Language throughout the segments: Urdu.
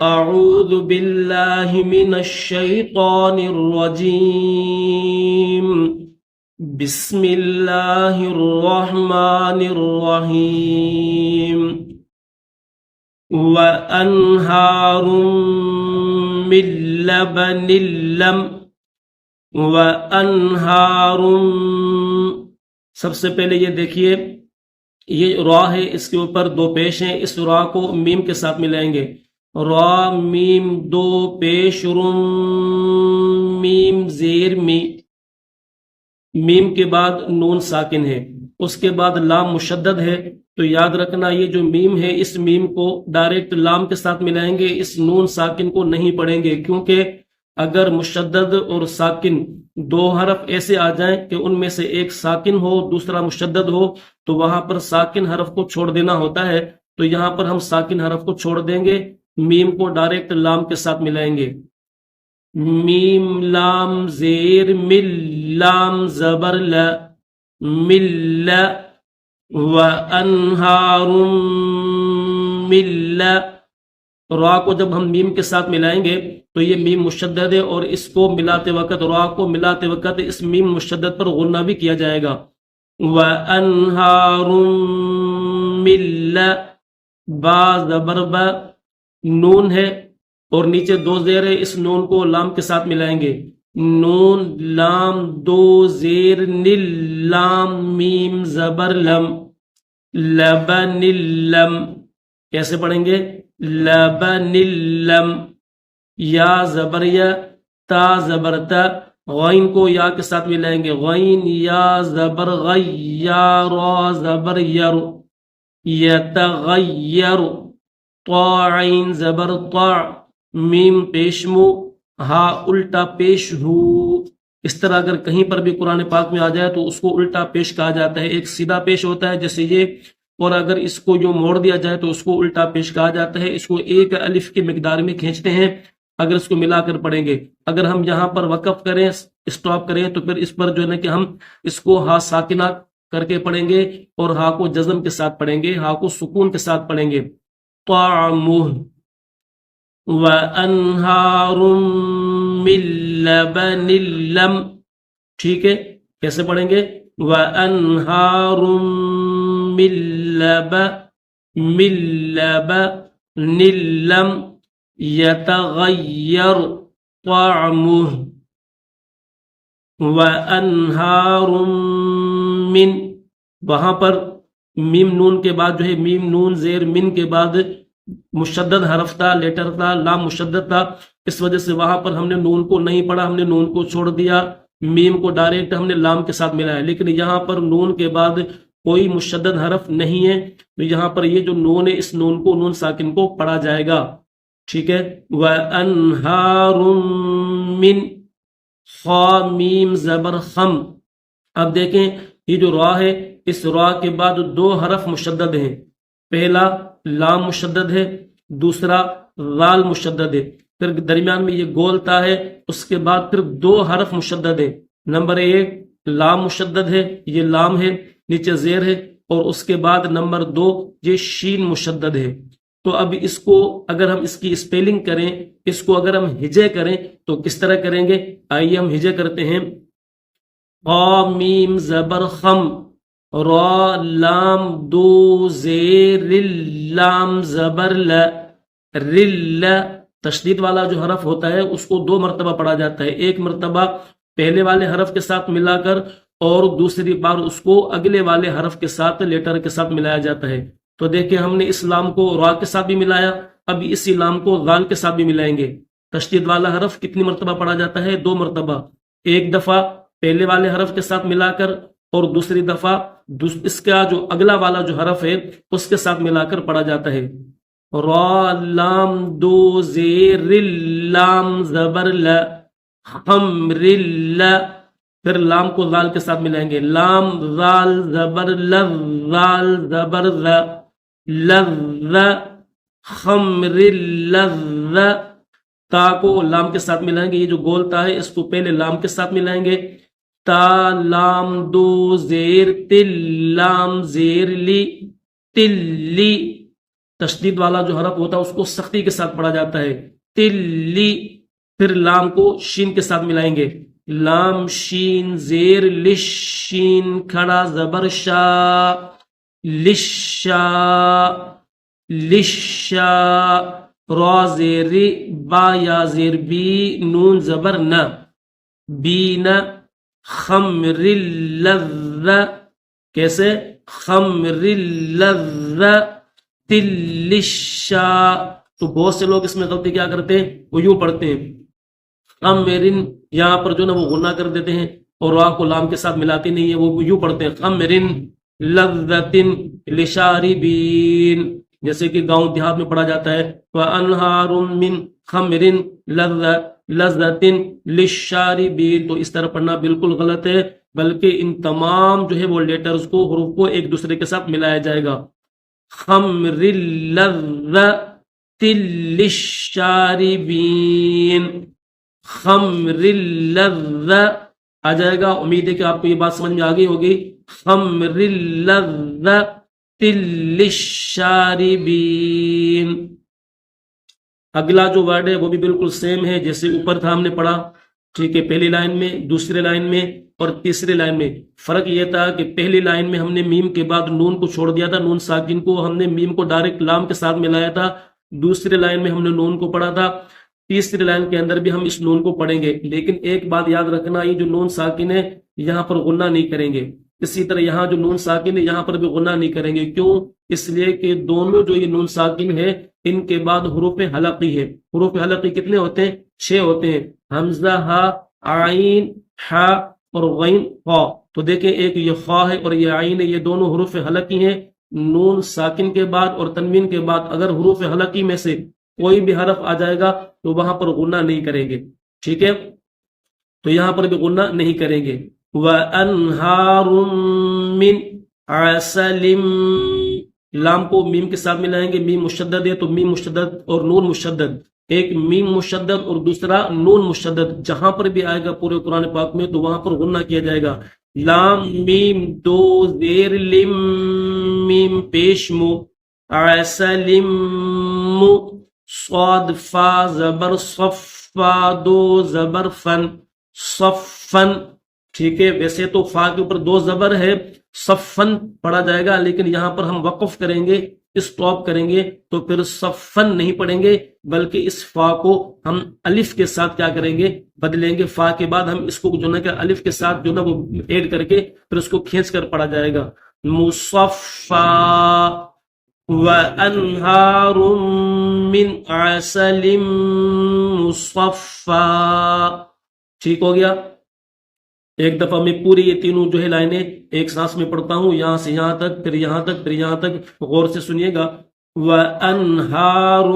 أعوذ بالله من الشيطان الرجيم بسم الله الرحمن الرحيم وأنهار من لبن وأنهار سب سے پہلے یہ دیکھیے، یہ را ہے، اس کے اوپر 2 پیش ہیں، اس را کو میم کے ساتھ ملائیں گے۔ را میم 2 پیش رم میم زیر می، میم کے بعد نون ساکن ہے، اس کے بعد لام مشدد ہے۔ تو یاد رکھنا یہ جو میم ہے اس میم کو ڈائریکٹ لام کے ساتھ ملائیں گے، اس نون ساکن کو نہیں پڑھیں گے، کیونکہ اگر مشدد اور ساکن 2 حرف ایسے آ جائیں کہ ان میں سے ایک ساکن ہو دوسرا مشدد ہو تو وہاں پر ساکن حرف کو چھوڑ دینا ہوتا ہے۔ تو یہاں پر ہم ساکن حرف کو چھوڑ دیں گے، میم کو ڈائریکٹ لام کے ساتھ ملائیں گے۔ میم لام زیر مل لام زبر ل مل وانہار مل۔ را کو جب ہم میم کے ساتھ ملائیں گے تو یہ میم مشدد ہے، اور اس کو ملاتے وقت، را کو ملاتے وقت اس میم مشدد پر غنہ بھی کیا جائے گا۔ وانہار مل، با زبر با، نون ہے اور نیچے 2 زیر ہے، اس نون کو لام کے ساتھ ملائیں گے۔ نون لام 2 زیر نل لام میم زبر لم لبن لم۔ کیسے پڑھیں گے؟ لبن لم۔ یا زبر یا، تا زبر تا، غین کو یا کے ساتھ ملائیں گے۔ غین یا زبر غی، یا را زبر یر، یتغیر، طا عین زبر طا، میم پیش مو، ہا الٹا پیش ہو۔ اس طرح اگر کہیں پر بھی قرآن پاک میں آ جائے تو اس کو الٹا پیش کہا جاتا ہے۔ ایک سیدھا پیش ہوتا ہے جیسے یہ، اور اگر اس کو جو موڑ دیا جائے تو اس کو الٹا پیش کہا جاتا ہے۔ اس کو 1 الف کی مقدار میں کھینچتے ہیں اگر اس کو ملا کر پڑھیں گے۔ اگر ہم یہاں پر وقف کریں، اسٹاپ کریں، تو پھر اس پر جو ہے نا کہ ہم اس کو ہا ساکنہ کر کے پڑھیں گے اور ہا کو جزم کے ساتھ پڑھیں گے، ہا کو سکون کے ساتھ پڑھیں گے۔ طعمہ وانہار من لبن لم۔ ٹھیک ہے، کیسے پڑھیں گے؟ وانہار من لبن لم یتغیر طعمہ وانہار من۔ وہاں پر میم نون کے بعد جو ہے، میم نون زیر من کے بعد مشدد حرف تھا، لیٹر تھا، لام مشدد تھا، اس وجہ سے وہاں پر ہم نے نون کو نہیں پڑھا، ہم نے نون کو چھوڑ دیا، میم کو ڈائریکٹ ہم نے لام کے ساتھ ملایا۔ لیکن یہاں پر نون کے بعد کوئی مشدد حرف نہیں ہے، تو یہاں پر یہ جو نون ہے اس نون کو، نون ساکن کو پڑھا جائے گا۔ ٹھیک ہے، وَأَنْهَارٌ مِّن، خا میم زبر خم۔ اب دیکھیں یہ جو را ہے، اس را کے بعد 2 حرف مشدد ہیں، پہلا لام مشدد ہے، دوسرا غال مشدد ہے، پھر درمیان میں یہ گول تا ہے، اس کے بعد پھر 2 حرف مشدد ہے۔ نمبر 1 لام مشدد ہے، یہ لام ہے، نیچے زیر ہے، اور اس کے بعد نمبر 2 یہ شین مشدد ہے۔ تو اب اس کو اگر ہم اس کی اسپیلنگ کریں، اس کو اگر ہم ہجے کریں تو کس طرح کریں گے؟ آئیے ہم ہجے کرتے ہیں۔ قا میم زبر خم، را لام 2 زیر لام زبر ل، رل، تشدید والا جو حرف ہوتا ہے اس کو 2 مرتبہ پڑھا جاتا ہے، 1 مرتبہ پہلے والے حرف کے ساتھ ملا کر، اور دوسری بار اس کو اگلے والے حرف کے ساتھ، لیٹر کے ساتھ ملایا جاتا ہے۔ تو دیکھیں ہم نے اس لام کو را کے ساتھ بھی ملایا، اب اسی لام کو غال کے ساتھ بھی ملائیں گے۔ تشدید والا حرف کتنی مرتبہ پڑھا جاتا ہے؟ 2 مرتبہ، 1 دفعہ پہلے والے حرف کے ساتھ ملا کر، اور دوسری دفعہ اس کا جو اگلا والا جو حرف ہے اس کے ساتھ ملا کر پڑھا جاتا ہے۔ را لام دو زیر لام زبر ل خمر ل پھر لام کو ذال کے ساتھ ملائیں گے لام ذال زبر ل ذال زبر ذ لذ خمر لذ تا کو لام کے ساتھ ملائیں گے یہ جو گول تا ہے اس کو پہلے لام کے ساتھ ملائیں گے تا لام دو زیر تل لام زیر لی تلی تشدید والا جو حرف ہوتا ہے اس کو سختی کے ساتھ پڑھا جاتا ہے تلی پھر لام کو شین کے ساتھ ملائیں گے لام شین زیر لش شین کھڑا زبر شا لشا لشا را زیر با یا زیر بی نون زبر ن بین خمر لذ کیسے خمر لذ تلشا تو بہت سے لوگ اس میں غلطی کیا کرتے ہیں وہ یوں پڑھتے ہیں خمرن یہاں پر جو نا وہ غنہ کر دیتے ہیں اور را کو لام کے ساتھ ملاتے نہیں ہے وہ یوں پڑھتے ہیں خمرن لذتن لشاربین جیسے کہ گاؤں دیہات میں پڑھا جاتا ہے وَأَنْهَارٌ مِّن خَمْرٍ لَذَّةٍ لِلشَّارِبِينَ تو اس طرح پڑھنا بالکل غلط ہے بلکہ ان تمام جو ہے وہ لیٹرز کو حروف کو ایک دوسرے کے ساتھ ملایا جائے گا خَمْرٍ لَذَّةٍ لِلشَّارِبِينَ خَمْرٍ لَذَّ آ جائے گا امید ہے کہ آپ کو یہ بات سمجھ میں آ گئی ہوگی خَمْرٍ لَذَّ للشاربین اگلا جو ورڈ ہے وہ بھی بالکل سیم ہے جیسے اوپر تھا ہم نے پڑھا ٹھیک ہے پہلی لائن میں دوسرے لائن میں اور تیسری لائن میں فرق یہ تھا کہ پہلی لائن میں ہم نے میم کے بعد نون کو چھوڑ دیا تھا نون ساکن کو ہم نے میم کو ڈائریکٹ لام کے ساتھ ملایا تھا دوسری لائن میں ہم نے نون کو پڑھا تھا تیسری لائن کے اندر بھی ہم اس نون کو پڑھیں گے لیکن ایک بات یاد رکھنا یہ جو نون ساکن ہے یہاں پر غنہ نہیں کریں گے اسی طرح یہاں جو نون ساکن ہے یہاں پر بھی غنہ نہیں کریں گے کیوں اس لیے کہ دونوں جو یہ نون ساکن ہے ان کے بعد حروف حلقی ہے حروف حلقی کتنے ہوتے ہیں 6 ہوتے ہیں حمزہ ہا عین ہا اور غین خا تو دیکھیں ایک یہ خا ہے اور یہ عین ہے یہ دونوں حروف حلقی ہیں نون ساکن کے بعد اور تنوین کے بعد اگر حروف حلقی میں سے کوئی بھی حرف آ جائے گا تو وہاں پر غنہ نہیں کریں گے ٹھیک ہے تو یہاں پر بھی غنہ نہیں کریں گے وَأَنْهَارٌ مِّنْ عَسَلٍ لام کو میم کے ساتھ ملائیں گے میم مشدد ہے تو میم مشدد اور نون مشدد ایک میم مشدد اور دوسرا نون مشدد جہاں پر بھی آئے گا پورے قرآن پاک میں تو وہاں پر غنہ کیا جائے گا لام میم دو زیر لم میم پیش مو عسلم مو صاد فا زبر صفا دو زبر فن صفن ٹھیک ہے ویسے تو فا کے اوپر 2 زبر ہے صفن پڑھا جائے گا لیکن یہاں پر ہم وقف کریں گے اسٹاپ کریں گے تو پھر صفن نہیں پڑھیں گے بلکہ اس فا کو ہم الف کے ساتھ کیا کریں گے بدلیں گے فا کے بعد ہم اس کو جو نا کہ الف کے ساتھ جو نا وہ ایڈ کر کے پھر اس کو کھینچ کر پڑھا جائے گا مصفا وَأَنْهَارٌ مِّنْ عَسَلٍ مُصَفَّى ٹھیک ہو گیا ایک دفعہ میں پوری یہ تینوں جو ہے لائنیں ایک سانس میں پڑھتا ہوں یہاں سے یہاں تک پھر یہاں تک پھر یہاں تک غور سے سنیے گا وَأَنْهَارٌ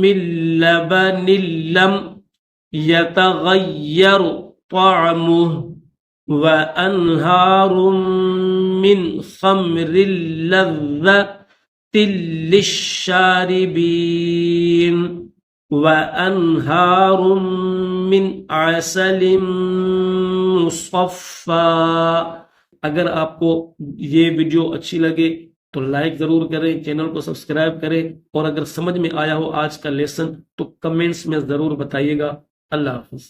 مِّن لَبَنٍ لَّمْ يَتَغَيَّرْ طَعْمُهُ وَأَنْهَارٌ مِّن خَمْرٍ لَّذَّةٍ لِلشَّارِبِينَ وَأَنْهَارٌ مِّنْ عَسَلٍ مُصَفَّى اگر آپ کو یہ ویڈیو اچھی لگے تو لائک ضرور کریں چینل کو سبسکرائب کریں اور اگر سمجھ میں آیا ہو آج کا لیسن تو کمنٹس میں ضرور بتائیے گا اللہ حافظ